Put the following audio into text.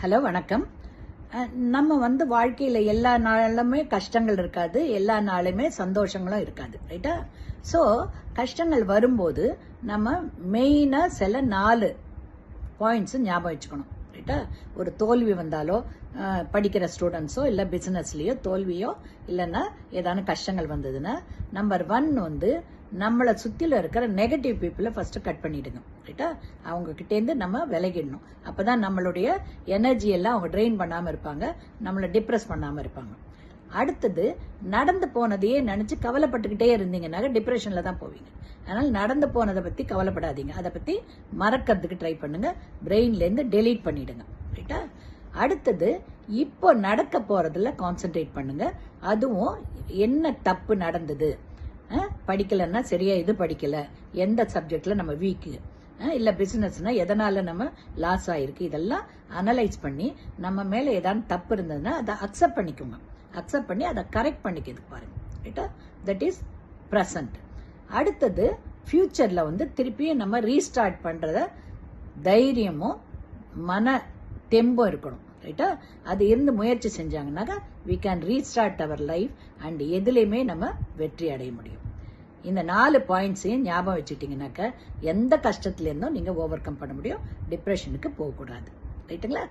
Hello வணக்கம். நம்ம வாழ்க்கையில் எல்லா நாளுமே கஷ்டங்கள் இருக்காது, எல்லா நாளுமே சந்தோஷங்களும் இருக்காது, ரைட்டா? ஸோ கஷ்டங்கள் வரும்போது நம்ம மெயினாக சில 4 பாயிண்ட்ஸ் ஞாபகம் வச்சுக்கணும், ரைட்டா? ஒரு தோல்வி வந்தாலோ, படிக்கிற ஸ்டூடெண்ட்ஸோ இல்லை பிஸ்னஸ்லேயோ தோல்வியோ இல்லைன்னா ஏதான கஷ்டங்கள் வந்ததுன்னா, நம்பர் 1 நம்மளை சுற்றில இருக்கிற நெகட்டிவ் பீப்புளை ஃபஸ்ட்டு கட் பண்ணிவிடுங்க, ரைட்டா? அவங்கக்கிட்டேருந்து நம்ம விலகிடணும். அப்போ தான் நம்மளுடைய எனர்ஜி எல்லாம் அவங்க ட்ரெயின் பண்ணாமல் இருப்பாங்க, நம்மளை டிப்ரெஸ் பண்ணாமல் இருப்பாங்க. அடுத்தது, நடந்து போனதையே நினச்சி கவலைப்பட்டுக்கிட்டே இருந்தீங்கன்னாக்க டிப்ரெஷனில் தான் போவீங்க. அதனால் நடந்து போனதை பற்றி கவலைப்படாதீங்க, அதை பற்றி மறக்கிறதுக்கு ட்ரை பண்ணுங்கள், பிரெயின்லேருந்து டெலீட் பண்ணிவிடுங்க, ரைட்டா? அடுத்தது, இப்போ நடக்க போகிறதுல கான்சென்ட்ரேட் பண்ணுங்கள். அதுவும் என்ன தப்பு நடந்தது, படிக்கலைன்னா சரியா இது படிக்கலை, எந்த சப்ஜெக்டில் நம்ம வீக்கு, இல்லை பிஸ்னஸ்னால் எதனால் நம்ம லாஸ் ஆகிருக்கு, இதெல்லாம் அனலைஸ் பண்ணி நம்ம மேலே ஏதாவது தப்பு இருந்ததுன்னா அதை அக்செப்ட் பண்ணிக்கோங்க. அக்செப்ட் பண்ணி அதை கரெக்ட் பண்ணிக்கிறதுக்கு பாருங்க, ரைட்டா? That is present. அடுத்தது, ஃபியூச்சரில் திருப்பியும் நம்ம ரீஸ்டார்ட் பண்ணுறத தைரியமும் மன தெம்பும் இருக்கணும், ரைட்டா? அது இருந்து முயற்சி செஞ்சாங்கன்னாக்கா வி கேன் ரீஸ்டார்ட் அவர் லைஃப் அண்ட் எதுலேயுமே நம்ம வெற்றி அடைய முடியும். இந்த 4 பாயிண்ட்ஸையும் ஞாபகம் வச்சுக்கிட்டீங்கன்னாக்கா எந்த கஷ்டத்துலேருந்தும் நீங்கள் ஓவர் கம் பண்ண முடியும், டிப்ரெஷனுக்கு போகக்கூடாது, ரைட்டுங்களா?